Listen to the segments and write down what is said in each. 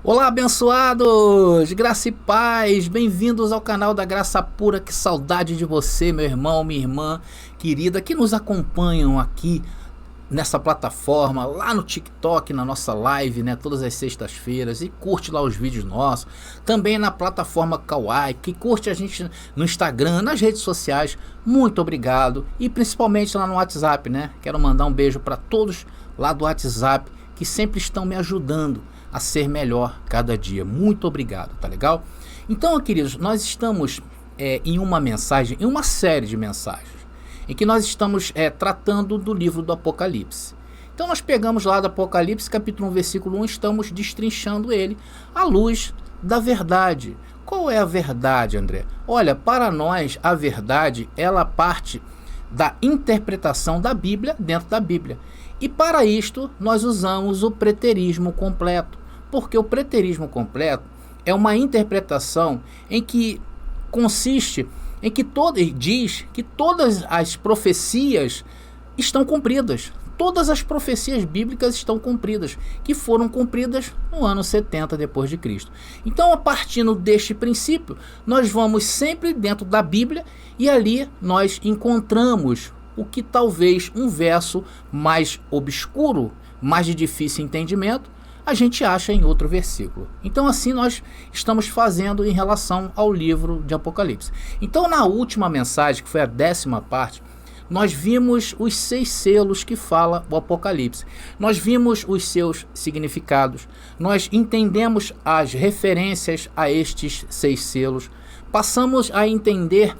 Olá, abençoados! Graça e paz! Bem-vindos ao canal da Graça Pura. Que saudade de você, meu irmão, minha irmã querida, que nos acompanham aqui nessa plataforma, lá no TikTok, na nossa live, né? Todas as sextas-feiras, e curte lá os vídeos nossos. Também na plataforma Kawaii, que curte a gente no Instagram, nas redes sociais. Muito obrigado. E principalmente lá no WhatsApp, né? Quero mandar um beijo para todos lá do WhatsApp que sempre estão me ajudando a ser melhor cada dia. Muito obrigado, tá legal? Então, queridos, nós estamos em uma mensagem, em uma série de mensagens, em que nós estamos tratando do livro do Apocalipse. Então nós pegamos lá do Apocalipse, capítulo 1, versículo 1, estamos destrinchando ele à luz da verdade. Qual é a verdade, André? Olha, para nós, a verdade, ela parte da interpretação da Bíblia dentro da Bíblia. E para isto, nós usamos o preterismo completo, porque o preterismo completo é uma interpretação em que consiste em que diz que todas as profecias estão cumpridas. Todas as profecias bíblicas estão cumpridas, que foram cumpridas no ano 70 depois de Cristo. Então, a partir deste princípio, nós vamos sempre dentro da Bíblia e ali nós encontramos o que talvez um verso mais obscuro, mais de difícil entendimento, a gente acha em outro versículo. Então assim nós estamos fazendo em relação ao livro de Apocalipse. Então na última mensagem, que foi a 10ª parte, nós vimos os 6 selos que fala o Apocalipse. Nós vimos os seus significados, nós entendemos as referências a estes 6 selos, passamos a entender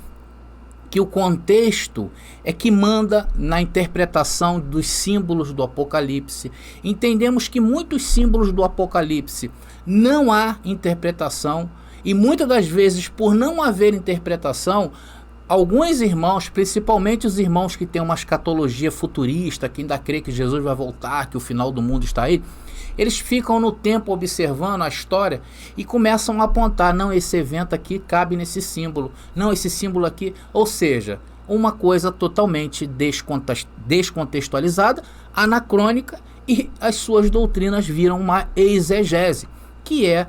que o contexto é que manda na interpretação dos símbolos do Apocalipse. Entendemos que muitos símbolos do Apocalipse não há interpretação, e muitas das vezes, por não haver interpretação, alguns irmãos, principalmente os irmãos que têm uma escatologia futurista, que ainda crê que Jesus vai voltar, que o final do mundo está aí, eles ficam no tempo observando a história e começam a apontar, não, esse evento aqui cabe nesse símbolo, não, esse símbolo aqui, ou seja, uma coisa totalmente descontextualizada, anacrônica, e as suas doutrinas viram uma exegese, que é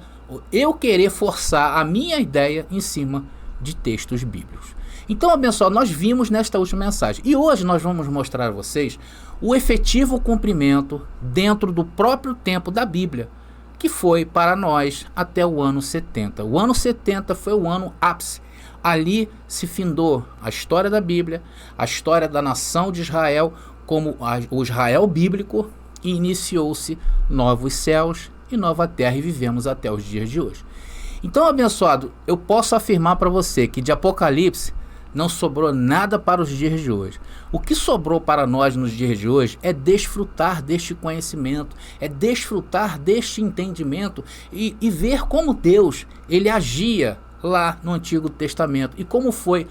eu querer forçar a minha ideia em cima de textos bíblicos. Então, abençoado, nós vimos nesta última mensagem, e hoje nós vamos mostrar a vocês o efetivo cumprimento dentro do próprio tempo da Bíblia, que foi para nós até o ano 70. O ano 70 foi o ano ápice. Ali se findou a história da Bíblia, a história da nação de Israel, como o Israel bíblico, e iniciou-se novos céus e nova terra, e vivemos até os dias de hoje. Então, abençoado, eu posso afirmar para você que de Apocalipse não sobrou nada para os dias de hoje. O que sobrou para nós nos dias de hoje é desfrutar deste conhecimento, é desfrutar deste entendimento e ver como Deus ele agia lá no Antigo Testamento e como foi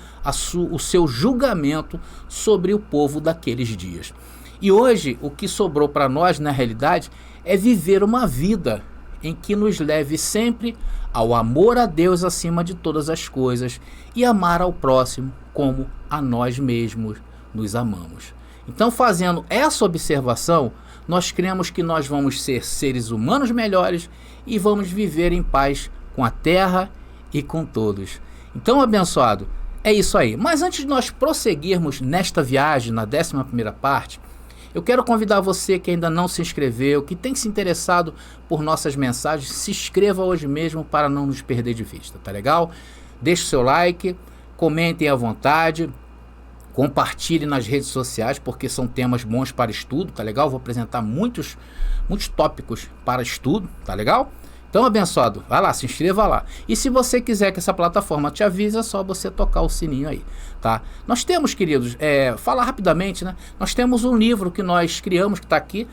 o seu julgamento sobre o povo daqueles dias. E hoje o que sobrou para nós, na realidade, é viver uma vida em que nos leve sempre ao amor a Deus acima de todas as coisas e amar ao próximo como a nós mesmos nos amamos. Então, fazendo essa observação, nós cremos que nós vamos ser seres humanos melhores e vamos viver em paz com a terra e com todos. Então, abençoado, é isso aí. Mas antes de nós prosseguirmos nesta viagem, na 11ª parte, eu quero convidar você que ainda não se inscreveu, que tem se interessado por nossas mensagens, se inscreva hoje mesmo para não nos perder de vista, tá legal? Deixe o seu like, comentem à vontade, compartilhe nas redes sociais, porque são temas bons para estudo, tá legal? Vou apresentar muitos tópicos para estudo, tá legal? Então, abençoado, vai lá, se inscreva lá. E se você quiser que essa plataforma te avise, é só você tocar o sininho aí, tá? Nós temos, queridos, falar rapidamente, né? Nós temos um livro que nós criamos, que está aqui,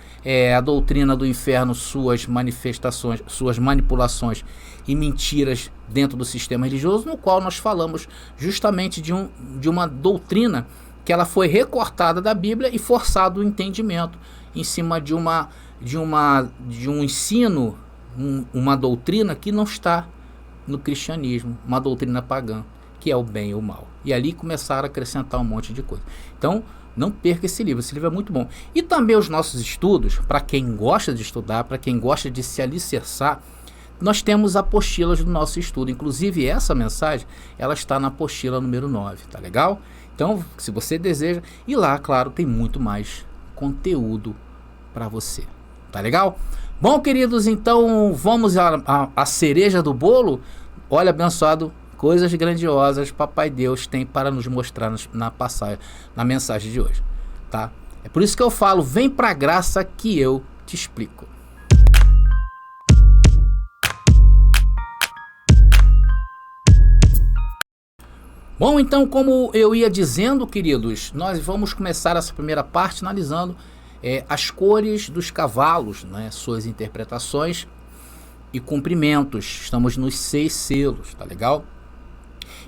A Doutrina do Inferno, suas manifestações, suas manipulações e mentiras dentro do sistema religioso, no qual nós falamos justamente de uma doutrina que ela foi recortada da Bíblia e forçado o entendimento em cima de um ensino, uma doutrina que não está no cristianismo, uma doutrina pagã, que é o bem e o mal. E ali começaram a acrescentar um monte de coisa. Então, não perca esse livro é muito bom. E também os nossos estudos, para quem gosta de estudar, para quem gosta de se alicerçar, nós temos apostilas do nosso estudo. Inclusive, essa mensagem, ela está na apostila número 9, tá legal? Então, se você deseja, e lá, claro, tem muito mais conteúdo para você, tá legal? Bom, queridos, então vamos à cereja do bolo. Olha, abençoado, coisas grandiosas Papai Deus tem para nos mostrar na mensagem de hoje, tá? É por isso que eu falo, vem pra graça que eu te explico. Bom, então, como eu ia dizendo, queridos, nós vamos começar essa primeira parte analisando as cores dos cavalos, né, suas interpretações e cumprimentos. Estamos nos 6 selos, tá legal?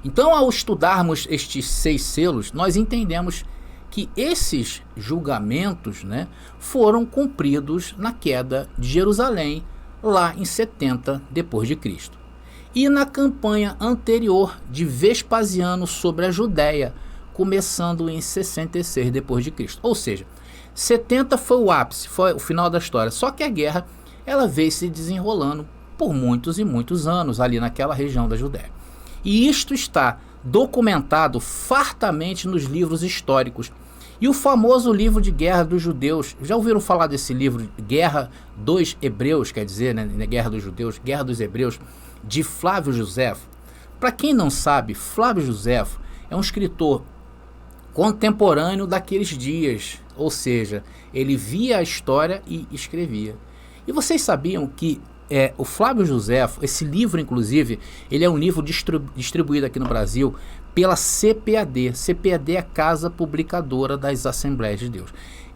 Então, ao estudarmos estes 6 selos, nós entendemos que esses julgamentos, né, foram cumpridos na queda de Jerusalém, lá em 70 depois de Cristo. E na campanha anterior de Vespasiano sobre a Judéia, começando em 66 depois de Cristo. Ou seja, 70 foi o ápice, foi o final da história. Só que a guerra, ela veio se desenrolando por muitos e muitos anos ali naquela região da Judéia. E isto está documentado fartamente nos livros históricos. E o famoso livro de guerra dos judeus, já ouviram falar desse livro, Guerra dos Hebreus, quer dizer, né, Guerra dos Judeus, Guerra dos Hebreus, de Flávio Josefo? Para quem não sabe, Flávio Josefo é um escritor contemporâneo daqueles dias, ou seja, ele via a história e escrevia. E vocês sabiam que o Flávio Josefo, esse livro inclusive, ele é um livro distribuído aqui no Brasil pela CPAD. CPAD é a Casa Publicadora das Assembleias de Deus.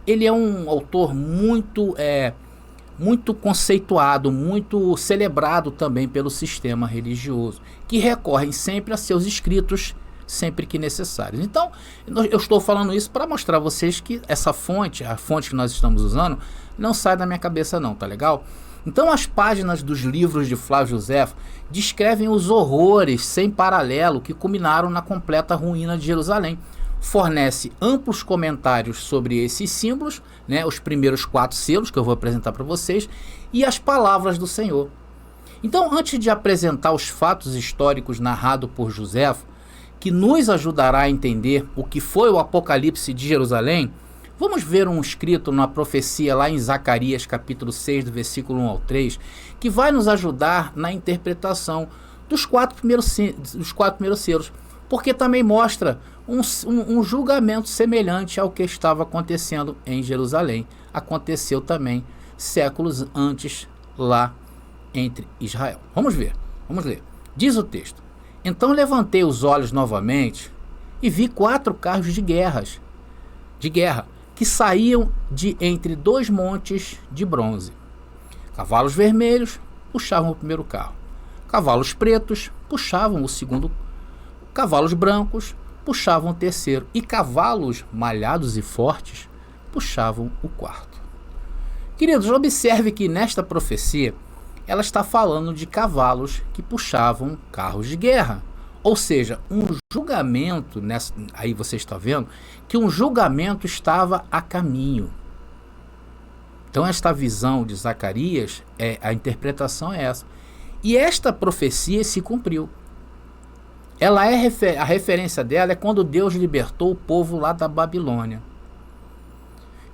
Ele é um autor muito conceituado, muito celebrado também pelo sistema religioso, que recorrem sempre a seus escritos, sempre que necessários. Então, eu estou falando isso para mostrar a vocês que essa fonte, a fonte que nós estamos usando, não sai da minha cabeça não, tá legal? Então, as páginas dos livros de Flávio Josefo descrevem os horrores sem paralelo que culminaram na completa ruína de Jerusalém. Fornece amplos comentários sobre esses símbolos, né, os primeiros 4 selos que eu vou apresentar para vocês, e as palavras do Senhor. Então, antes de apresentar os fatos históricos narrados por Josefo, que nos ajudará a entender o que foi o Apocalipse de Jerusalém, vamos ver um escrito na profecia lá em Zacarias capítulo 6, do versículo 1 ao 3, que vai nos ajudar na interpretação dos 4 primeiros selos, porque também mostra um julgamento semelhante ao que estava acontecendo em Jerusalém. Aconteceu também séculos antes lá entre Israel. Vamos ver, vamos ler. Diz o texto: Então levantei os olhos novamente e vi 4 carros de guerra, que saíam de entre 2 montes de bronze. Cavalos vermelhos puxavam o primeiro carro. Cavalos pretos puxavam o segundo. Cavalos brancos puxavam o terceiro. E cavalos malhados e fortes puxavam o quarto. Queridos, observe que nesta profecia ela está falando de cavalos que puxavam carros de guerra. Ou seja, um julgamento, aí você está vendo, que um julgamento estava a caminho. Então esta visão de Zacarias, a interpretação é essa. E esta profecia se cumpriu. A referência dela é quando Deus libertou o povo lá da Babilônia.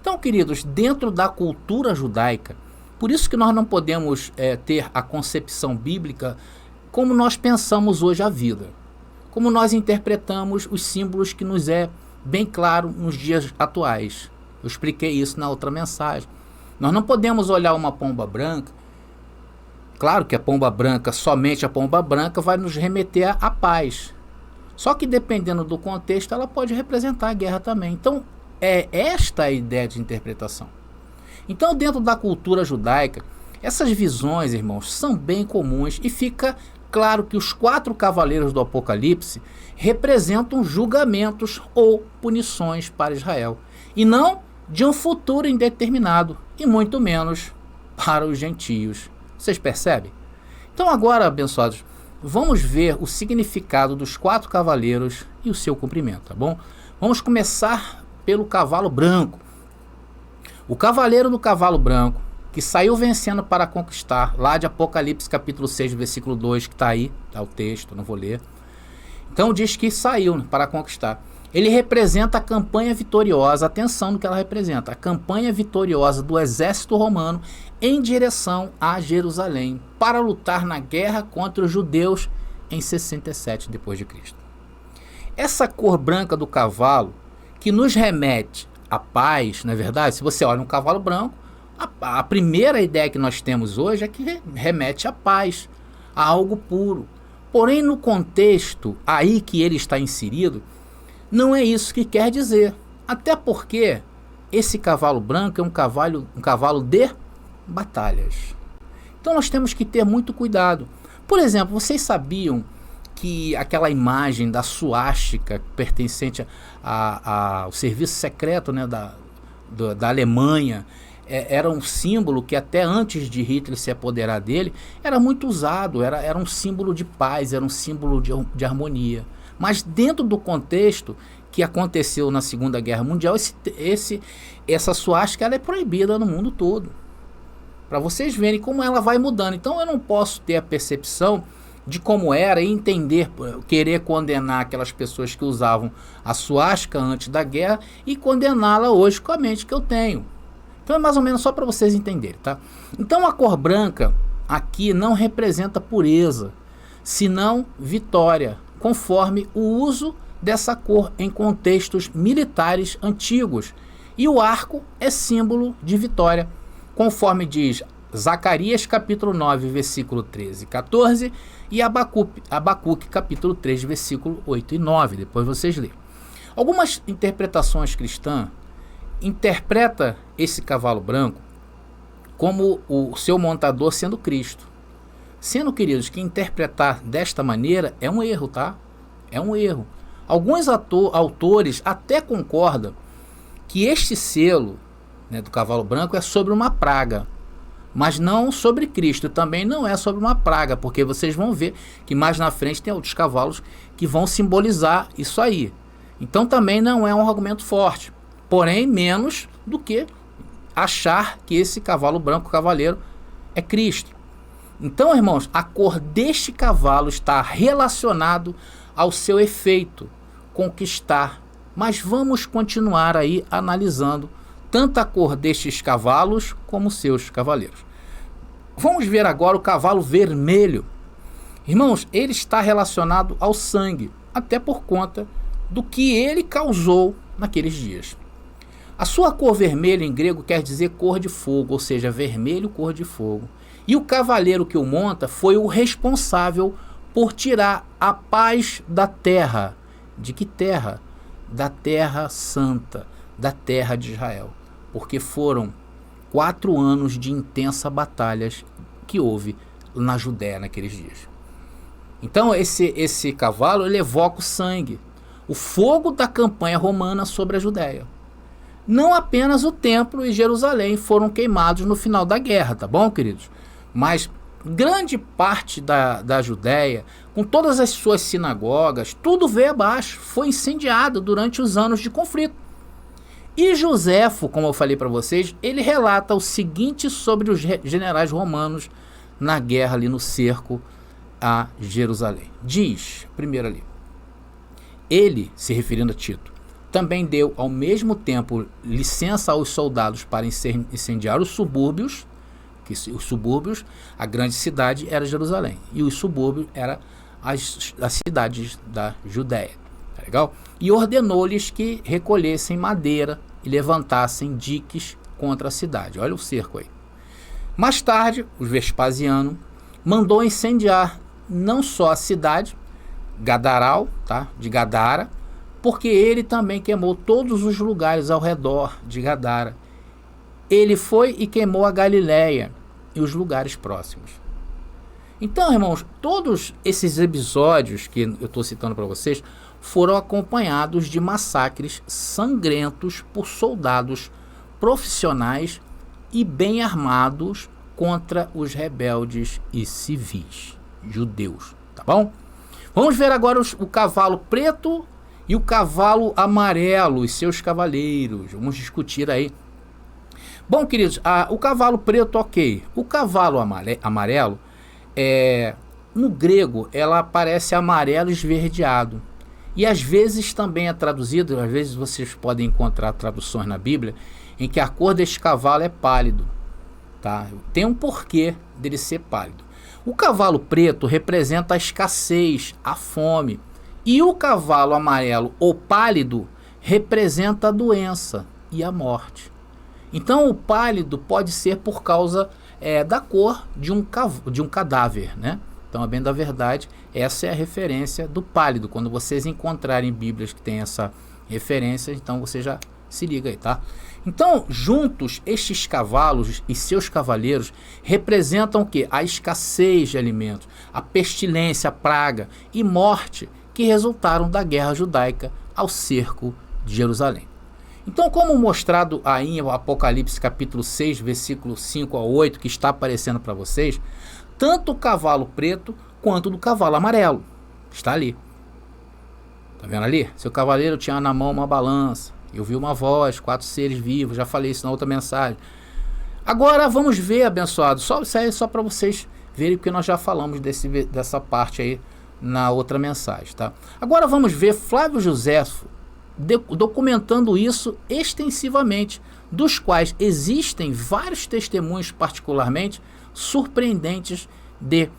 Então, queridos, dentro da cultura judaica, por isso que nós não podemos ter a concepção bíblica como nós pensamos hoje a vida, como nós interpretamos os símbolos que nos é bem claro nos dias atuais. Eu expliquei isso na outra mensagem. Nós não podemos olhar uma pomba branca. Claro que a pomba branca, somente a pomba branca, vai nos remeter à paz. Só que dependendo do contexto, ela pode representar a guerra também. Então, é esta a ideia de interpretação. Então, dentro da cultura judaica, essas visões, irmãos, são bem comuns e fica claro que os 4 cavaleiros do Apocalipse representam julgamentos ou punições para Israel, e não de um futuro indeterminado, e muito menos para os gentios. Vocês percebem? Então agora, abençoados, vamos ver o significado dos 4 cavaleiros e o seu cumprimento, tá bom? Vamos começar pelo cavalo branco. O cavaleiro do cavalo branco que saiu vencendo para conquistar, lá de Apocalipse capítulo 6, versículo 2, que está aí, está o texto, não vou ler. Então diz que saiu para conquistar. Ele representa a campanha vitoriosa, atenção no que ela representa, a campanha vitoriosa do exército romano em direção a Jerusalém, para lutar na guerra contra os judeus em 67 depois de Cristo. Essa cor branca do cavalo, que nos remete à paz, não é verdade? Se você olha um cavalo branco, a primeira ideia que nós temos hoje é que remete à paz, a algo puro. Porém, no contexto aí que ele está inserido, não é isso que quer dizer. Até porque esse cavalo branco é um cavalo de batalhas. Então nós temos que ter muito cuidado. Por exemplo, vocês sabiam que aquela imagem da suástica pertencente ao serviço secreto, né, da Alemanha, era um símbolo que até antes de Hitler se apoderar dele, era muito usado, era um símbolo de paz, era um símbolo de harmonia. Mas dentro do contexto que aconteceu na Segunda Guerra Mundial, essa suástica ela é proibida no mundo todo. Para vocês verem como ela vai mudando. Então eu não posso ter a percepção de como era e entender, querer condenar aquelas pessoas que usavam a suástica antes da guerra e condená-la hoje com a mente que eu tenho. Então é mais ou menos só para vocês entenderem, tá? Então a cor branca aqui não representa pureza, senão vitória, conforme o uso dessa cor em contextos militares antigos. E o arco é símbolo de vitória, conforme diz Zacarias capítulo 9, versículo 13 e 14, e Abacuque capítulo 3, versículo 8 e 9. Depois vocês lêem. Algumas interpretações cristãs interpreta esse cavalo branco como o seu montador sendo Cristo. Sendo, queridos, que interpretar desta maneira é um erro, tá? É um erro. Alguns autores até concordam que este selo, né, do cavalo branco é sobre uma praga, mas não sobre Cristo. Também não é sobre uma praga, porque vocês vão ver que mais na frente tem outros cavalos que vão simbolizar isso aí. Então também não é um argumento forte, porém menos do que achar que esse cavalo branco, cavaleiro, é Cristo. Então, irmãos, a cor deste cavalo está relacionado ao seu efeito, conquistar. Mas vamos continuar aí analisando tanto a cor destes cavalos como seus cavaleiros. Vamos ver agora o cavalo vermelho. Irmãos, ele está relacionado ao sangue, até por conta do que ele causou naqueles dias. A sua cor vermelha em grego quer dizer cor de fogo, ou seja, vermelho, cor de fogo. E o cavaleiro que o monta foi o responsável por tirar a paz da terra. De que terra? Da terra santa, da terra de Israel. Porque foram 4 anos de intensas batalhas que houve na Judéia naqueles dias. Então esse cavalo ele evoca o sangue, o fogo da campanha romana sobre a Judéia. Não apenas o templo e Jerusalém foram queimados no final da guerra, tá bom, queridos? Mas grande parte da Judéia, com todas as suas sinagogas, tudo veio abaixo, foi incendiado durante os anos de conflito. E Joséfo, como eu falei para vocês, ele relata o seguinte sobre os generais romanos na guerra ali no cerco a Jerusalém. Diz, primeiro ali, ele, se referindo a Tito, também deu ao mesmo tempo licença aos soldados para incendiar os subúrbios, que os subúrbios, a grande cidade era Jerusalém, e os subúrbios eram as cidades da Judéia. Tá legal? E ordenou-lhes que recolhessem madeira e levantassem diques contra a cidade. Olha o cerco aí. Mais tarde, o Vespasiano mandou incendiar não só a cidade, Gadaral, tá? De Gadara, porque ele também queimou todos os lugares ao redor de Gadara. Ele foi e queimou a Galiléia e os lugares próximos. Então, irmãos, todos esses episódios que eu estou citando para vocês foram acompanhados de massacres sangrentos por soldados profissionais e bem armados contra os rebeldes e civis judeus, tá bom? Vamos ver agora o cavalo preto e o cavalo amarelo e seus cavaleiros. Vamos discutir aí. Bom, queridos, o cavalo preto, ok. O cavalo amarelo, no grego, ela aparece amarelo esverdeado. E às vezes também é traduzido, às vezes vocês podem encontrar traduções na Bíblia, em que a cor deste cavalo é pálido. Tá? Tem um porquê dele ser pálido. O cavalo preto representa a escassez, a fome. E o cavalo amarelo ou pálido representa a doença e a morte. Então o pálido pode ser por causa da cor de um cadáver, né? Então, a bem da verdade, essa é a referência do pálido. Quando vocês encontrarem Bíblias que tem essa referência, então você já se liga aí, tá? Então, juntos, estes cavalos e seus cavaleiros representam o quê? A escassez de alimentos, a pestilência, a praga e morte que resultaram da guerra judaica ao cerco de Jerusalém. Então, como mostrado aí em Apocalipse capítulo 6, versículo 5 a 8, que está aparecendo para vocês, tanto o cavalo preto quanto do cavalo amarelo. Está ali. Está vendo ali? Seu cavaleiro tinha na mão uma balança. Eu vi uma voz, 4 seres vivos. Já falei isso na outra mensagem. Agora vamos ver, abençoado. Isso aí é só para vocês verem, porque nós já falamos dessa parte aí na outra mensagem. Tá? Agora vamos ver Flávio Joséfo documentando isso extensivamente, dos quais existem vários testemunhos particularmente surpreendentes de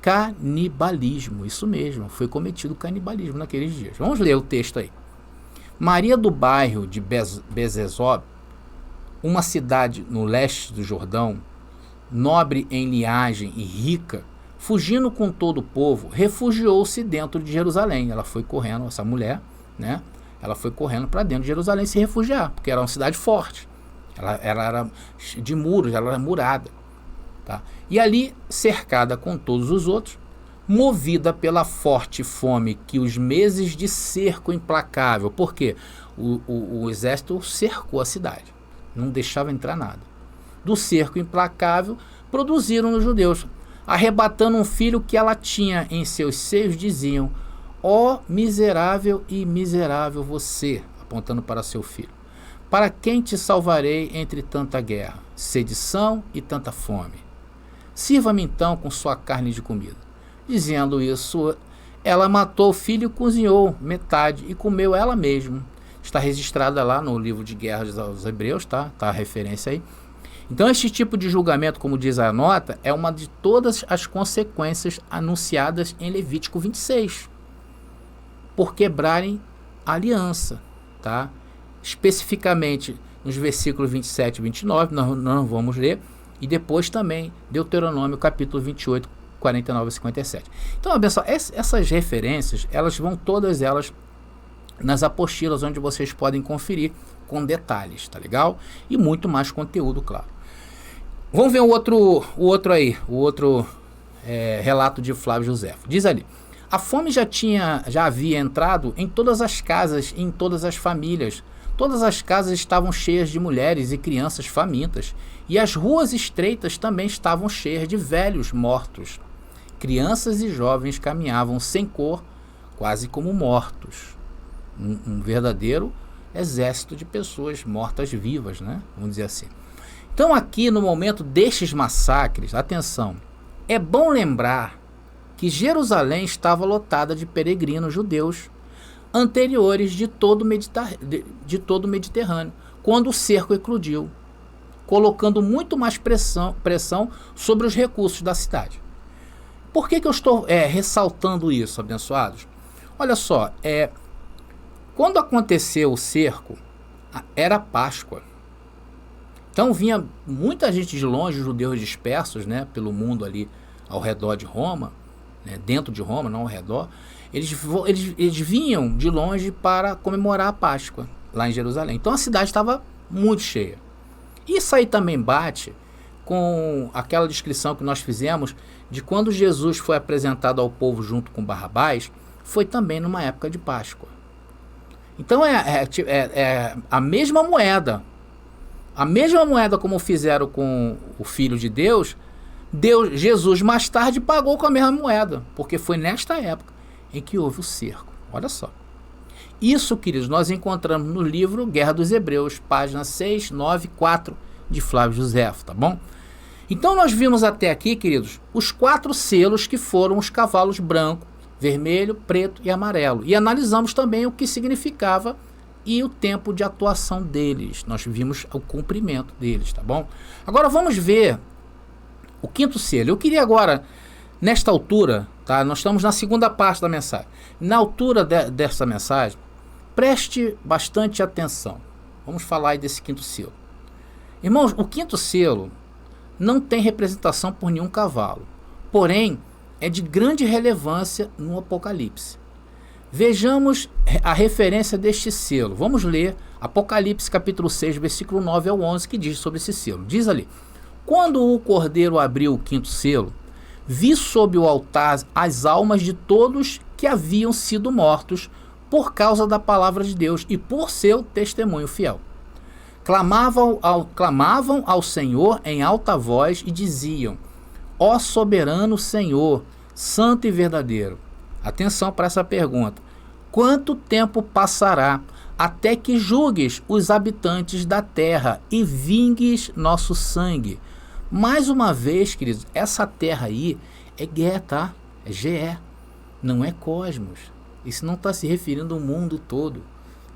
canibalismo. Isso mesmo, foi cometido canibalismo naqueles dias. Vamos ler o texto aí. Maria do bairro de Bezezob, uma cidade no leste do Jordão, nobre em linhagem e rica, fugindo com todo o povo, refugiou-se dentro de Jerusalém. Ela foi correndo, essa mulher, né? Ela foi correndo para dentro de Jerusalém se refugiar, porque era uma cidade forte. Ela era de muros, ela era murada. Tá? E ali, cercada com todos os outros, movida pela forte fome que os meses de cerco implacável, porque o exército cercou a cidade, não deixava entrar nada. Do cerco implacável, produziram os judeus, arrebatando um filho que ela tinha em seus seios, diziam: ó miserável e miserável você, apontando para seu filho. Para quem te salvarei entre tanta guerra, sedição e tanta fome? Sirva-me então com sua carne de comida. Dizendo isso, ela matou o filho e cozinhou metade e comeu ela mesma. Está registrada lá no livro de Guerras aos Hebreus, tá? Tá a referência aí. Então, este tipo de julgamento, como diz a nota, é uma de todas as consequências anunciadas em Levítico 26, por quebrarem a aliança, tá? Especificamente nos versículos 27 e 29, nós não vamos ler, e depois também Deuteronômio capítulo 28, 49 a 57. Então, pessoal, essas referências, elas vão todas elas nas apostilas, onde vocês podem conferir com detalhes, tá legal? E muito mais conteúdo, claro. Vamos ver o outro relato de Flávio Joséfo. Diz ali: a fome já havia entrado em todas as casas e em todas as famílias. Todas as casas estavam cheias de mulheres e crianças famintas, e as ruas estreitas também estavam cheias de velhos mortos. Crianças e jovens caminhavam sem cor, quase como mortos. Um verdadeiro exército de pessoas mortas vivas, né? Vamos dizer assim. Então, aqui no momento destes massacres, atenção, é bom lembrar que Jerusalém estava lotada de peregrinos judeus anteriores de todo o Mediterrâneo, quando o cerco eclodiu, colocando muito mais pressão sobre os recursos da cidade. Por que eu estou ressaltando isso, abençoados? Olha só, quando aconteceu o cerco, era Páscoa. Então vinha muita gente de longe, judeus dispersos, né, pelo mundo ali ao redor de Roma, né, dentro de Roma, não ao redor. Eles vinham de longe para comemorar a Páscoa lá em Jerusalém. Então a cidade estava muito cheia. Isso aí também bate com aquela descrição que nós fizemos de quando Jesus foi apresentado ao povo junto com Barrabás, foi também numa época de Páscoa. Então é a mesma moeda. A mesma moeda como fizeram com o Filho de Deus, Jesus mais tarde pagou com a mesma moeda, porque foi nesta época em que houve o cerco. Olha só. Isso, queridos, nós encontramos no livro Guerra dos Hebreus, páginas 6, 9, 4 de Flávio Josefo, tá bom? Então nós vimos até aqui, queridos, os 4 selos que foram os cavalos branco, vermelho, preto e amarelo. E analisamos também o que significava e o tempo de atuação deles. Nós vimos o cumprimento deles, tá bom? Agora vamos ver o 5º selo. Eu queria agora, nesta altura, tá? Nós estamos na segunda parte da mensagem. Na altura dessa mensagem, preste bastante atenção. Vamos falar aí desse 5º selo. Irmãos, o 5º selo não tem representação por nenhum cavalo, porém é de grande relevância no Apocalipse. Vejamos a referência deste selo. Vamos ler Apocalipse capítulo 6, versículo 9 ao 11, que diz sobre esse selo. Diz ali: quando o Cordeiro abriu o 5º selo, vi sob o altar as almas de todos que haviam sido mortos por causa da palavra de Deus e por seu testemunho fiel. Clamavam ao Senhor em alta voz e diziam: ó soberano Senhor, santo e verdadeiro. Atenção para essa pergunta: quanto tempo passará até que julgues os habitantes da terra e vingues nosso sangue? Mais uma vez, queridos, essa terra aí é Gé, tá? É GE, não é cosmos. Isso não está se referindo ao mundo todo.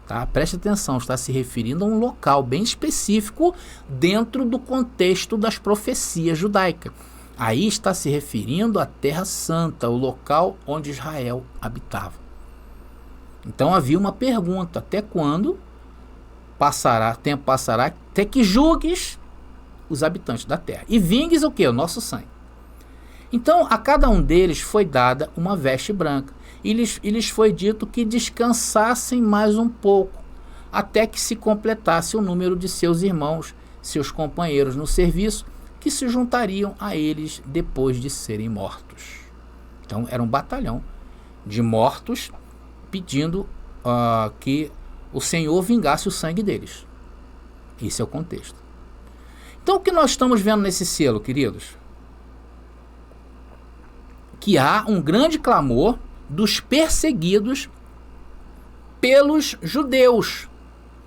Tá? Preste atenção, está se referindo a um local bem específico dentro do contexto das profecias judaicas. Aí está se referindo à Terra Santa, o local onde Israel habitava. Então havia uma pergunta: até quando tempo passará até que julgues os habitantes da terra e vingues o que? O nosso sangue. Então a cada um deles foi dada uma veste branca e lhes foi dito que descansassem mais um pouco, até que se completasse o número de seus irmãos, seus companheiros no serviço, que se juntariam a eles depois de serem mortos. Então era um batalhão de mortos pedindo que o Senhor vingasse o sangue deles. Esse é o contexto. Então o que nós estamos vendo nesse selo, queridos? Que há um grande clamor dos perseguidos pelos judeus,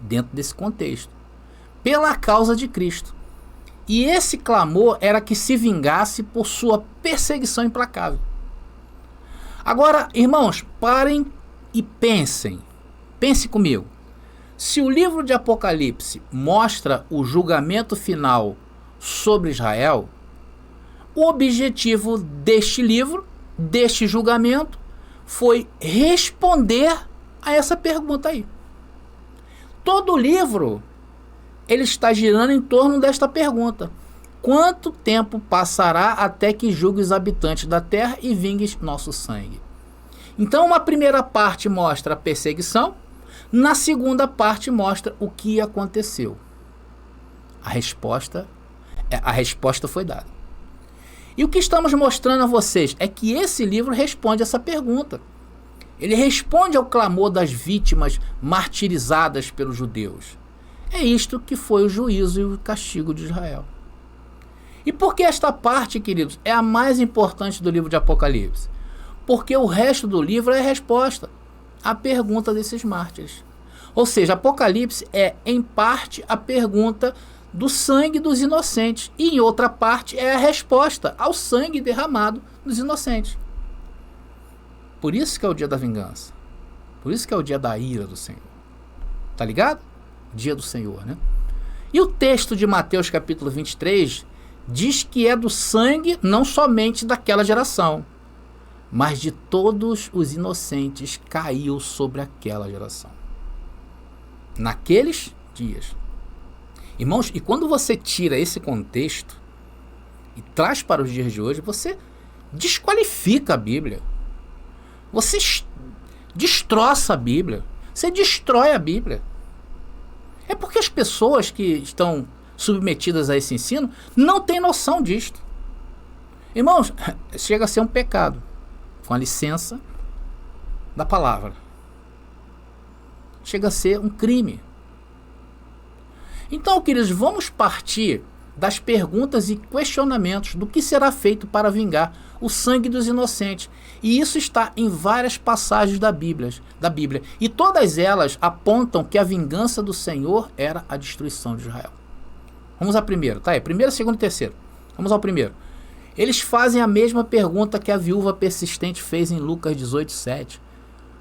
dentro desse contexto, pela causa de Cristo. E esse clamor era que se vingasse por sua perseguição implacável. Agora, irmãos, parem e pensem. Pense comigo. Se o livro de Apocalipse mostra o julgamento final sobre Israel, o objetivo deste livro, deste julgamento, foi responder a essa pergunta aí. Todo o livro ele está girando em torno desta pergunta: quanto tempo passará até que julgue os habitantes da terra e vingues nosso sangue? Então uma primeira parte mostra a perseguição, na segunda parte mostra o que aconteceu. A resposta foi dada. E o que estamos mostrando a vocês é que esse livro responde essa pergunta. Ele responde ao clamor das vítimas martirizadas pelos judeus. É isto que foi o juízo e o castigo de Israel. E por que esta parte, queridos, é a mais importante do livro de Apocalipse? Porque o resto do livro é a resposta à pergunta desses mártires. Ou seja, Apocalipse é, em parte, a pergunta do sangue dos inocentes, e em outra parte é a resposta ao sangue derramado dos inocentes. Por isso que é o dia da vingança. Por isso que é o dia da ira do Senhor. Tá ligado? Dia do Senhor, né? E o texto de Mateus capítulo 23 diz que é do sangue não somente daquela geração, mas de todos os inocentes caiu sobre aquela geração. Naqueles dias. Irmãos, e quando você tira esse contexto e traz para os dias de hoje, você desqualifica a Bíblia. Você destroça a Bíblia. Você destrói a Bíblia. É porque as pessoas que estão submetidas a esse ensino não têm noção disto. Irmãos, chega a ser um pecado, com a licença da palavra. Chega a ser um crime. Então, queridos, vamos partir das perguntas e questionamentos do que será feito para vingar o sangue dos inocentes. E isso está em várias passagens da Bíblia. E todas elas apontam que a vingança do Senhor era a destruição de Israel. Vamos ao primeiro, tá aí, primeiro, segundo e terceiro. Vamos ao primeiro. Eles fazem a mesma pergunta que a viúva persistente fez em Lucas 18:7.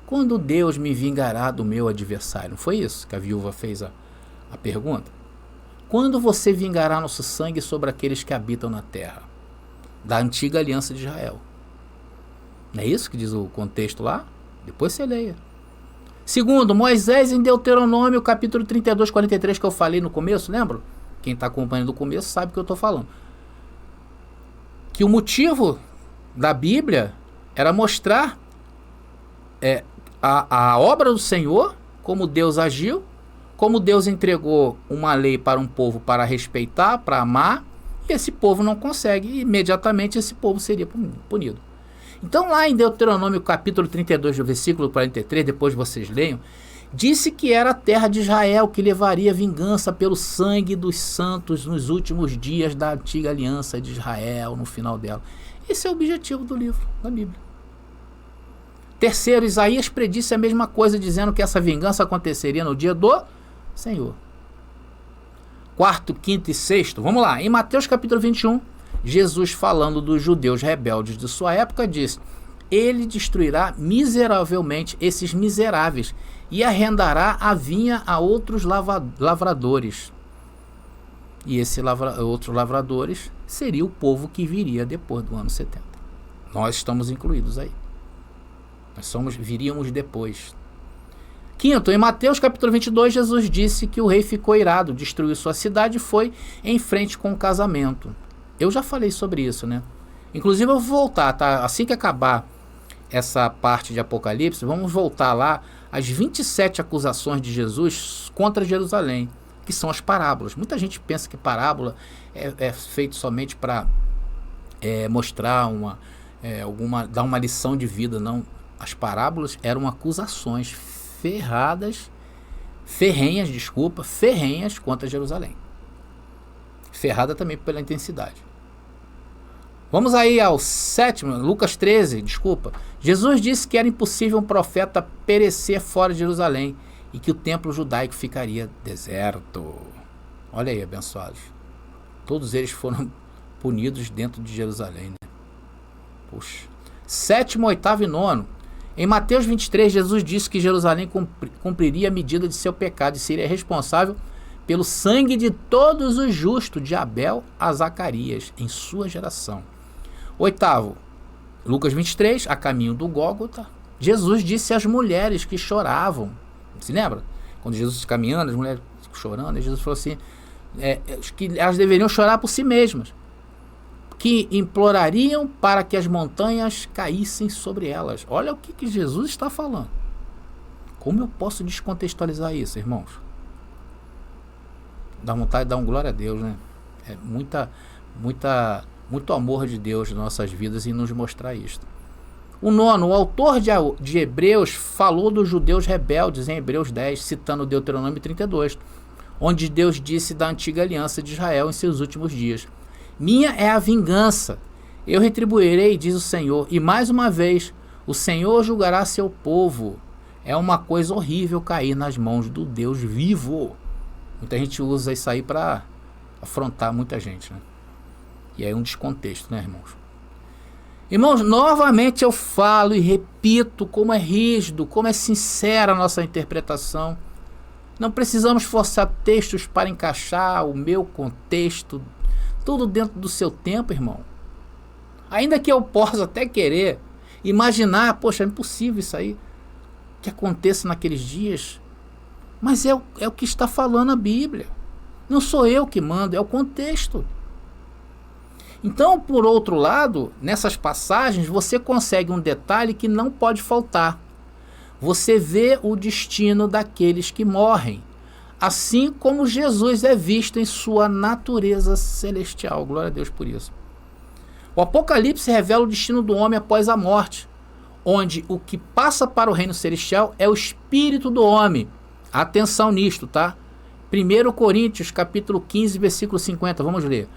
Quando Deus me vingará do meu adversário? Não foi isso que a viúva fez a pergunta? Quando você vingará nosso sangue sobre aqueles que habitam na terra? Da antiga aliança de Israel. Não é isso que diz o contexto lá? Depois você leia. Segundo, Moisés em Deuteronômio, capítulo 32, 43, que eu falei no começo, lembra? Quem está acompanhando o começo sabe o que eu estou falando. Que o motivo da Bíblia era mostrar a obra do Senhor, como Deus agiu, como Deus entregou uma lei para um povo para respeitar, para amar, e esse povo não consegue, e imediatamente esse povo seria punido. Então lá em Deuteronômio capítulo 32, versículo 43, depois vocês leiam, disse que era a terra de Israel que levaria vingança pelo sangue dos santos nos últimos dias da antiga aliança de Israel, no final dela. Esse é o objetivo do livro, da Bíblia. Terceiro, Isaías predisse a mesma coisa, dizendo que essa vingança aconteceria no dia do Senhor. Quarto, quinto e sexto, vamos lá, em Mateus capítulo 21, Jesus, falando dos judeus rebeldes de sua época, diz: ele destruirá miseravelmente esses miseráveis e arrendará a vinha a outros lavradores. E esses outros lavradores seria o povo que viria depois do ano 70. Nós estamos incluídos aí. Viríamos depois. Quinto, em Mateus capítulo 22, Jesus disse que o rei ficou irado, destruiu sua cidade e foi em frente com o casamento. Eu já falei sobre isso, né? Inclusive eu vou voltar, tá? Assim que acabar essa parte de Apocalipse, vamos voltar lá às 27 acusações de Jesus contra Jerusalém, que são as parábolas. Muita gente pensa que parábola é feito somente para mostrar dar uma lição de vida. Não, as parábolas eram acusações ferrenhas contra Jerusalém. Ferrada também pela intensidade. Vamos aí ao sétimo, Lucas 13, Jesus disse que era impossível um profeta perecer fora de Jerusalém e que o templo judaico ficaria deserto. Olha aí, abençoados. Todos eles foram punidos dentro de Jerusalém, né? Puxa. Sétimo, oitavo e nono. Em Mateus 23, Jesus disse que Jerusalém cumpriria a medida de seu pecado e seria responsável pelo sangue de todos os justos, de Abel a Zacarias, em sua geração. Oitavo, Lucas 23, a caminho do Gólgota, Jesus disse às mulheres que choravam. Se lembra? Quando Jesus caminhando, as mulheres chorando, e Jesus falou assim, que elas deveriam chorar por si mesmas, que implorariam para que as montanhas caíssem sobre elas. Olha o que Jesus está falando. Como eu posso descontextualizar isso, irmãos? Dá vontade de dar um glória a Deus, né? É muito amor de Deus nas nossas vidas em nos mostrar isto. O nono, o autor de Hebreus falou dos judeus rebeldes em Hebreus 10, citando Deuteronômio 32, onde Deus disse da antiga aliança de Israel em seus últimos dias: minha é a vingança, eu retribuirei, diz o Senhor. E mais uma vez, o Senhor julgará seu povo. É uma coisa horrível cair nas mãos do Deus vivo. Muita gente usa isso aí para afrontar muita gente, né? E aí é um descontexto, né, irmãos? Irmãos, novamente eu falo e repito como é rígido, como é sincera a nossa interpretação. Não precisamos forçar textos para encaixar o meu contexto, tudo dentro do seu tempo, irmão. Ainda que eu possa até querer imaginar, poxa, é impossível isso aí que aconteça naqueles dias. Mas é o que está falando a Bíblia. Não sou eu que mando, é o contexto. Então, por outro lado, nessas passagens você consegue um detalhe que não pode faltar. Você vê o destino daqueles que morrem, assim como Jesus é visto em sua natureza celestial. Glória a Deus por isso. O Apocalipse revela o destino do homem após a morte, onde o que passa para o reino celestial é o espírito do homem. Atenção nisto, tá? 1 Coríntios, capítulo 15, versículo 50, vamos ler.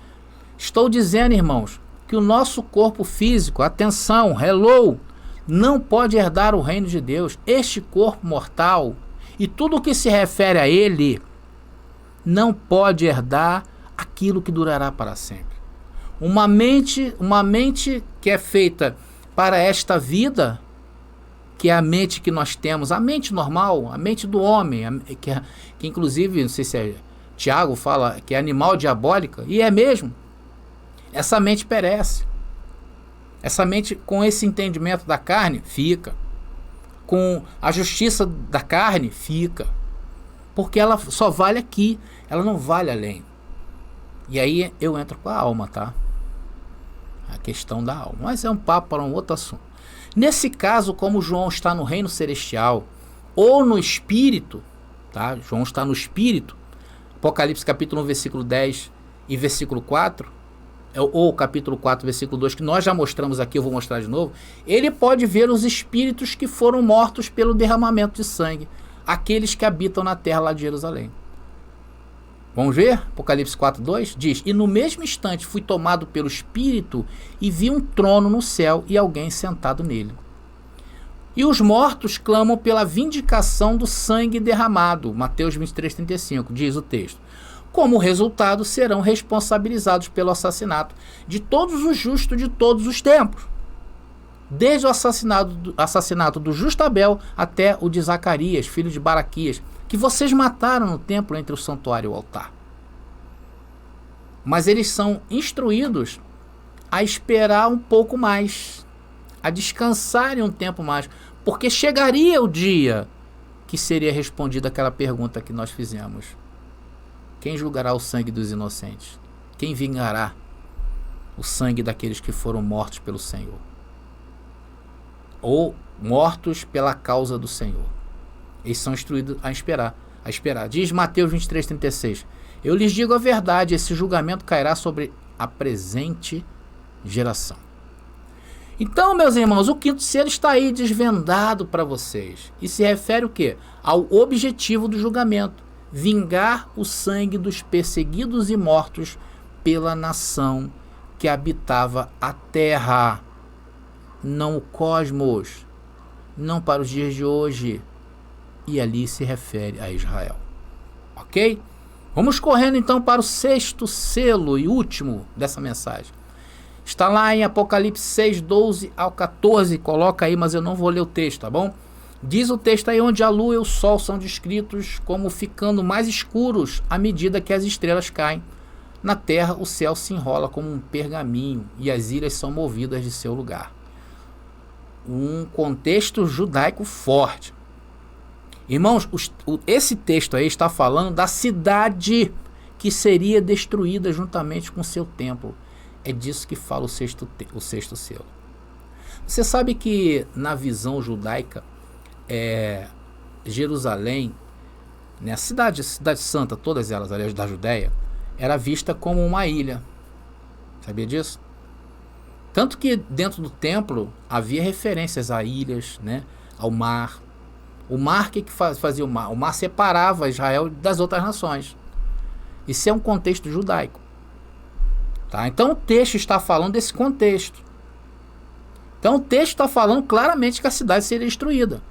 Estou dizendo, irmãos, que o nosso corpo físico, atenção, hello, não pode herdar o reino de Deus. Este corpo mortal e tudo o que se refere a ele não pode herdar aquilo que durará para sempre. Uma mente que é feita para esta vida, que é a mente que nós temos, a mente normal, a mente do homem, que inclusive, não sei se é Tiago fala que é animal diabólica, e é mesmo. Essa mente perece. Essa mente, com esse entendimento da carne, fica. Com a justiça da carne, fica. Porque ela só vale aqui, ela não vale além. E aí eu entro com a alma, tá? A questão da alma. Mas é um papo para um outro assunto. Nesse caso, como João está no reino celestial, ou no espírito, tá? João está no espírito, Apocalipse capítulo 1, versículo 10 e versículo 4, ou capítulo 4, versículo 2, que nós já mostramos aqui, eu vou mostrar de novo, ele pode ver os espíritos que foram mortos pelo derramamento de sangue, aqueles que habitam na terra lá de Jerusalém. Vamos ver? Apocalipse 4, 2 diz: e no mesmo instante fui tomado pelo Espírito e vi um trono no céu e alguém sentado nele. E os mortos clamam pela vindicação do sangue derramado. Mateus 23, 35, diz o texto. Como resultado, serão responsabilizados pelo assassinato de todos os justos de todos os tempos. Desde o assassinato do justo Abel até o de Zacarias, filho de Baraquias, que vocês mataram no templo entre o santuário e o altar. Mas eles são instruídos a esperar um pouco mais, a descansarem um tempo mais, porque chegaria o dia que seria respondida aquela pergunta que nós fizemos: quem julgará o sangue dos inocentes? Quem vingará o sangue daqueles que foram mortos pelo Senhor? Ou mortos pela causa do Senhor? Eles são instruídos a esperar. Diz Mateus 23, 36. Eu lhes digo a verdade, esse julgamento cairá sobre a presente geração. Então, meus irmãos, o quinto selo está aí desvendado para vocês. E se refere o quê? Ao objetivo do julgamento: vingar o sangue dos perseguidos e mortos pela nação que habitava a terra, não o cosmos, não para os dias de hoje. E ali se refere a Israel. Ok? Vamos correndo então para o sexto selo e último dessa mensagem. Está lá em Apocalipse 6, 12 ao 14. Coloca aí, mas eu não vou ler o texto, tá bom? Diz o texto aí: onde a lua e o sol são descritos como ficando mais escuros à medida que as estrelas caem. Na terra o céu se enrola como um pergaminho e as ilhas são movidas de seu lugar. Um contexto judaico forte. Irmãos, esse texto aí está falando da cidade que seria destruída juntamente com seu templo. É disso que fala o sexto selo. Você sabe que na visão judaica, Jerusalém, né, a cidade santa, todas elas, aliás, da Judéia, era vista como uma ilha. Sabia disso? Tanto que dentro do templo havia referências a ilhas, né, ao mar. O mar, o que fazia o mar? O mar separava Israel das outras nações. Isso é um contexto judaico. Tá? Então o texto está falando desse contexto. Então o texto está falando claramente que a cidade seria destruída.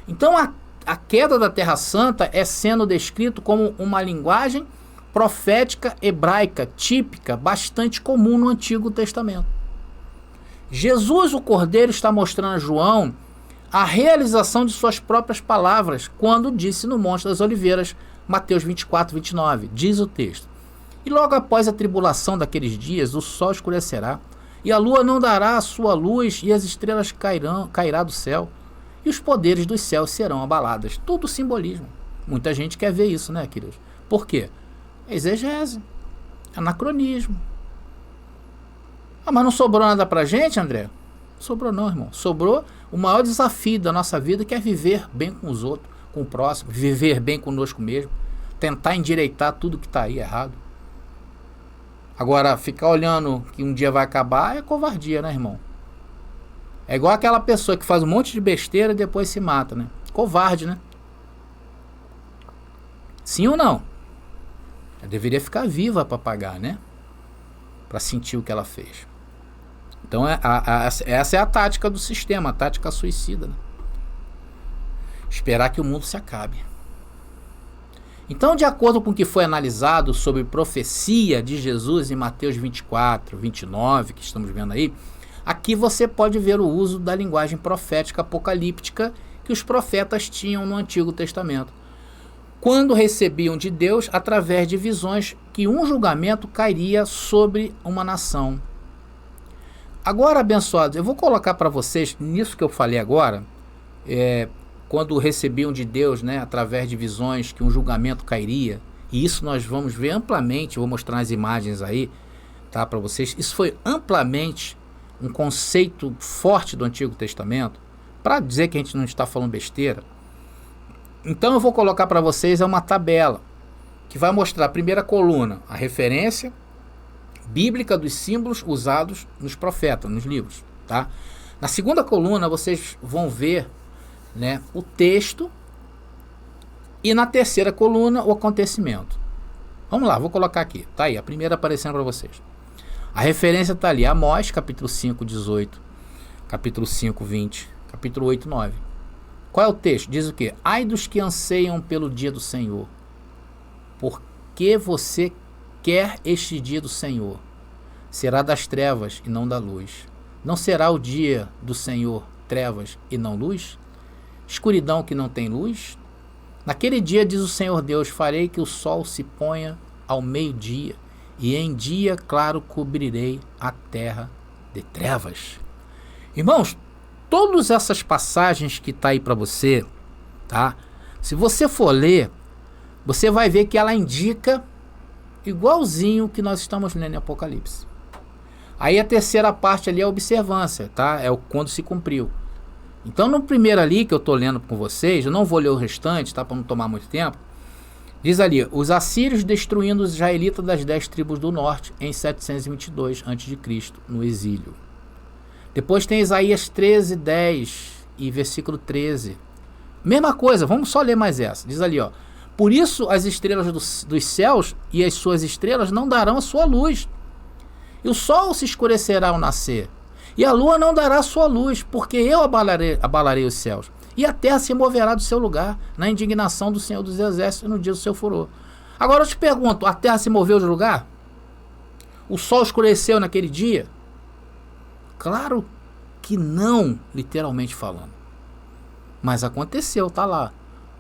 Então a queda da Terra Santa é sendo descrito como uma linguagem profética hebraica típica, bastante comum no Antigo Testamento. Jesus, o Cordeiro, está mostrando a João a realização de suas próprias palavras quando disse no Monte das Oliveiras, Mateus 24, 29, diz o texto: e logo após a tribulação daqueles dias, o sol escurecerá, e a lua não dará a sua luz, e as estrelas cairá do céu, e os poderes dos céus serão abaladas. Tudo simbolismo. Muita gente quer ver isso, né, queridos? Por quê? Exegese, anacronismo. Ah, mas não sobrou nada pra gente, André? Sobrou não, irmão. Sobrou o maior desafio da nossa vida, que é viver bem com os outros, com o próximo, viver bem conosco mesmo, tentar endireitar tudo que está aí errado. Agora, ficar olhando que um dia vai acabar é covardia, né, irmão? É igual aquela pessoa que faz um monte de besteira e depois se mata, né? Covarde, né? Sim ou não? Ela deveria ficar viva para pagar, né? Para sentir o que ela fez. Então essa é a tática do sistema, a tática suicida, né? Esperar que o mundo se acabe. Então, de acordo com o que foi analisado sobre profecia de Jesus em Mateus 24, 29, que estamos vendo aí, aqui você pode ver o uso da linguagem profética apocalíptica que os profetas tinham no Antigo Testamento, quando recebiam de Deus, através de visões, que um julgamento cairia sobre uma nação. Agora, abençoados, eu vou colocar para vocês, nisso que eu falei agora, quando recebiam de Deus, né, através de visões, que um julgamento cairia, e isso nós vamos ver amplamente, vou mostrar as imagens aí, tá, para vocês. Isso foi amplamente um conceito forte do Antigo Testamento, para dizer que a gente não está falando besteira. Então eu vou colocar para vocês uma tabela, que vai mostrar a primeira coluna, a referência bíblica dos símbolos usados nos profetas, nos livros, tá? Na segunda coluna vocês vão ver, né, o texto, e na terceira coluna o acontecimento. Vamos lá, vou colocar aqui, tá aí, a primeira aparecendo para vocês. A referência está ali, Amós, capítulo 5, 18, capítulo 5, 20, capítulo 8, 9. Qual é o texto? Diz o quê? Ai dos que anseiam pelo dia do Senhor. Por que você quer este dia do Senhor? Será das trevas e não da luz. Não será o dia do Senhor trevas e não luz? Escuridão que não tem luz? Naquele dia, diz o Senhor Deus, farei que o sol se ponha ao meio-dia, e em dia claro cobrirei a terra de trevas. Irmãos, todas essas passagens que está aí para você, tá? Se você for ler, você vai ver que ela indica igualzinho o que nós estamos lendo em Apocalipse. Aí a terceira parte ali é a observância, tá? É o quando se cumpriu. Então no primeiro ali que eu estou lendo com vocês, eu não vou ler o restante, tá? Para não tomar muito tempo. Diz ali, os assírios destruindo os israelitas das 10 tribos do norte em 722 a.C., no exílio. Depois tem Isaías 13, 10 e versículo 13. Mesma coisa, vamos só ler mais essa. Diz ali, ó. Por isso as estrelas dos céus e as suas estrelas não darão a sua luz. E o sol se escurecerá ao nascer. E a lua não dará a sua luz, porque eu abalarei os céus. E a terra se moverá do seu lugar, na indignação do Senhor dos Exércitos no dia do seu furor. Agora eu te pergunto, a terra se moveu de lugar? O sol escureceu naquele dia? Claro que não, literalmente falando. Mas aconteceu, tá lá.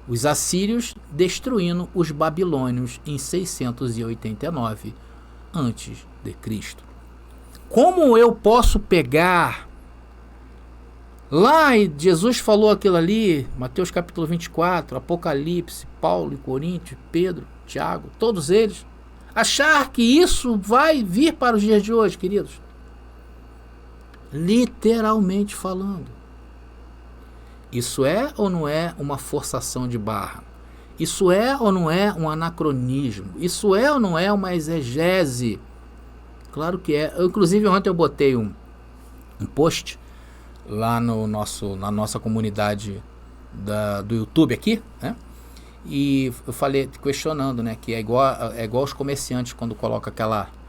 Os assírios destruindo os babilônios em 689 a.C. Como eu posso pegar lá, e Jesus falou aquilo ali, Mateus capítulo 24, Apocalipse, Paulo e Coríntios, Pedro, Tiago, todos eles, achar que isso vai vir para os dias de hoje, queridos? Literalmente falando. Isso é ou não é uma forçação de barra? Isso é ou não é um anacronismo? Isso é ou não é uma exegese? Claro que é. Inclusive ontem eu botei um post lá na nossa comunidade do YouTube aqui, né? E eu falei, questionando, né, que é igual os comerciantes quando colocam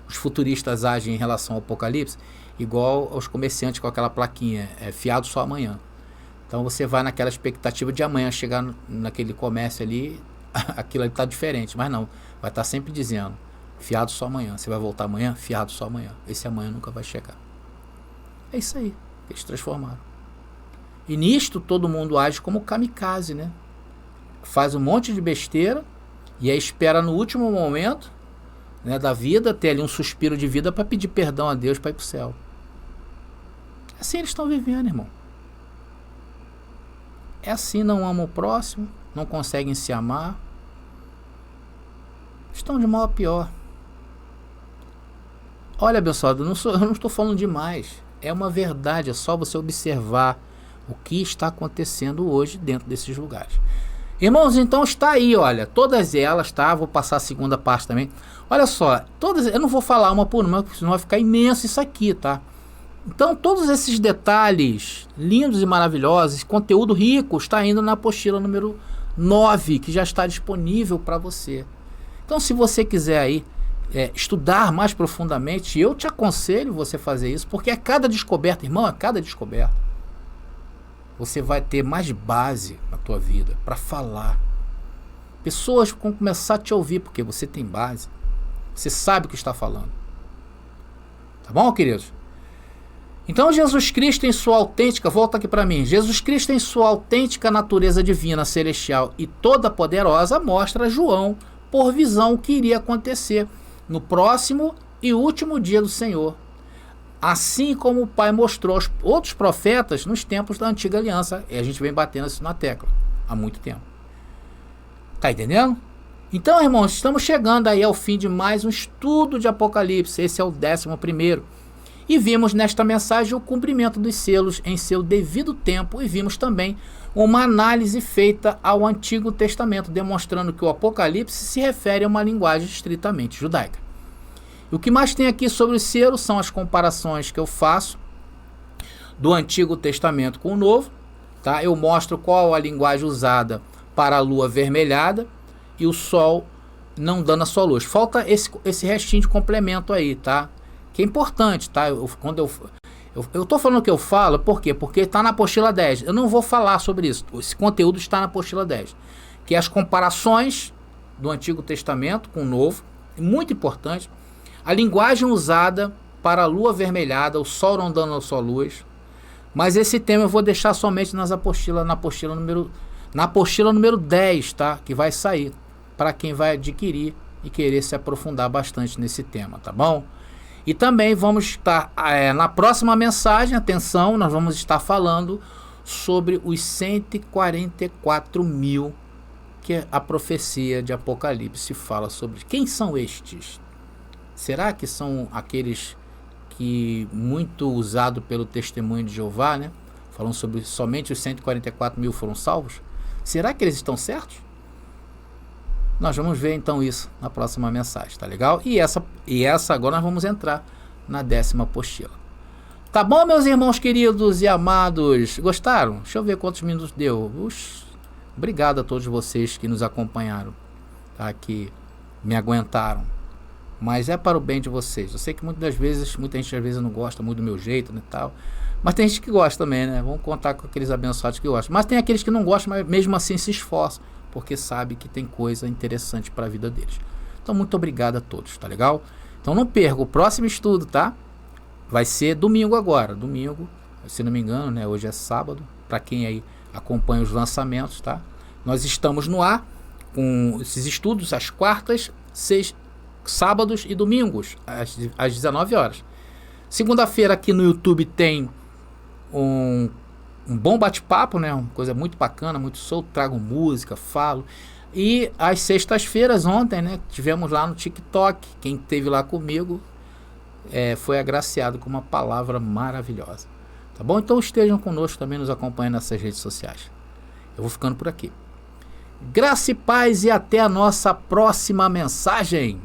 os futuristas agem em relação ao Apocalipse, igual aos comerciantes com aquela plaquinha, fiado só amanhã. Então você vai naquela expectativa de amanhã chegar naquele comércio ali, aquilo ali está diferente, mas não, vai estar sempre dizendo, fiado só amanhã. Você vai voltar amanhã? Fiado só amanhã. Esse amanhã nunca vai chegar. É isso aí, eles transformaram. E nisto todo mundo age como kamikaze, né? Faz um monte de besteira e aí espera no último momento, né, da vida, ter ali um suspiro de vida para pedir perdão a Deus para ir para o céu. Assim eles estão vivendo, irmão. É assim, não amam o próximo, não conseguem se amar. Estão de mal a pior. Olha, abençoado, eu não estou falando demais. É uma verdade, é só você observar o que está acontecendo hoje dentro desses lugares. Irmãos, então está aí, olha, todas elas, tá? Vou passar a segunda parte também. Olha só, todas, eu não vou falar uma por uma, porque senão vai ficar imenso isso aqui, tá? Então, todos esses detalhes lindos e maravilhosos, conteúdo rico, está indo na apostila número 9, que já está disponível para você. Então, se você quiser aí estudar mais profundamente, eu te aconselho você fazer isso, porque a cada descoberta, irmão, a cada descoberta, você vai ter mais base na tua vida para falar, Pessoas vão começar a te ouvir, porque você tem base. Você sabe o que está falando. Tá bom, queridos? Então Jesus Cristo em sua autêntica, volta aqui para mim, Jesus Cristo em sua autêntica natureza divina, celestial e toda poderosa, mostra a João, por visão, o que iria acontecer no próximo e último dia do Senhor. Assim como o Pai mostrou aos outros profetas nos tempos da antiga aliança. E a gente vem batendo isso na tecla há muito tempo. Tá entendendo? Então, irmãos, estamos chegando aí ao fim de mais um estudo de Apocalipse. Esse é o 11º. E vimos nesta mensagem o cumprimento dos selos em seu devido tempo, e vimos também uma análise feita ao Antigo Testamento, demonstrando que o Apocalipse se refere a uma linguagem estritamente judaica. E o que mais tem aqui sobre os selos são as comparações que eu faço do Antigo Testamento com o Novo. Tá? Eu mostro qual a linguagem usada para a lua avermelhada e o sol não dando a sua luz. Falta esse restinho de complemento aí, tá? Que é importante, tá? Eu tô falando o que eu falo, por quê? Porque está na apostila 10. Eu não vou falar sobre isso. Esse conteúdo está na apostila 10. Que é as comparações do Antigo Testamento com o Novo. Muito importante. A linguagem usada para a lua avermelhada, o sol não dando a sua luz. Mas esse tema eu vou deixar somente na apostila número 10, tá? Que vai sair para quem vai adquirir e querer se aprofundar bastante nesse tema, tá bom? E também vamos estar, na próxima mensagem, atenção, nós vamos estar falando sobre os 144 mil que a profecia de Apocalipse fala sobre. Quem são estes? Será que são aqueles que muito usado pelo testemunho de Jeová, né? Falando sobre somente os 144 mil foram salvos? Será que eles estão certos? Nós vamos ver então isso na próxima mensagem, tá legal? E essa agora nós vamos entrar na 10ª apostila. Tá bom, meus irmãos queridos e amados? Gostaram? Deixa eu ver quantos minutos deu. Obrigado a todos vocês que nos acompanharam, tá? Que me aguentaram. Mas é para o bem de vocês. Eu sei que muita gente às vezes não gosta muito do meu jeito, né, tal. Mas tem gente que gosta também, né? Vamos contar com aqueles abençoados que gostam. Mas tem aqueles que não gostam, mas mesmo assim se esforçam, porque sabe que tem coisa interessante para a vida deles. Então, muito obrigado a todos, tá legal? Então, não perca o próximo estudo, tá? Vai ser domingo agora. Domingo, se não me engano, né? Hoje é sábado. Para quem aí acompanha os lançamentos, tá? Nós estamos no ar com esses estudos às quartas, sábados e domingos, às 19 horas. Segunda-feira aqui no YouTube tem um bom bate-papo, né? Uma coisa muito bacana, muito solto, trago música, falo. E às sextas-feiras, ontem, né? Tivemos lá no TikTok. Quem esteve lá comigo foi agraciado com uma palavra maravilhosa. Tá bom? Então estejam conosco também, nos acompanhando nessas redes sociais. Eu vou ficando por aqui. Graça e paz e até a nossa próxima mensagem.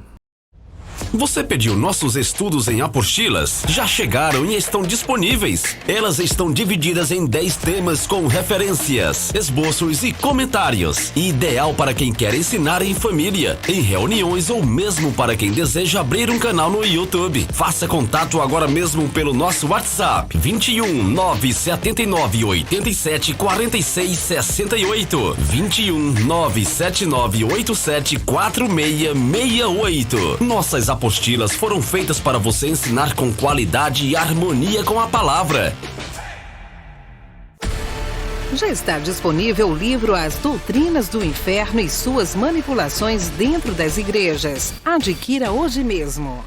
Você pediu nossos estudos em apostilas? Já chegaram e estão disponíveis. Elas estão divididas em 10 temas com referências, esboços e comentários. Ideal para quem quer ensinar em família, em reuniões ou mesmo para quem deseja abrir um canal no YouTube. Faça contato agora mesmo pelo nosso WhatsApp 21 979 87 46 68 21 979 87 4668. Nossas apostilas foram feitas para você ensinar com qualidade e harmonia com a palavra. Já está disponível o livro As Doutrinas do Inferno e Suas Manipulações Dentro das Igrejas. Adquira hoje mesmo.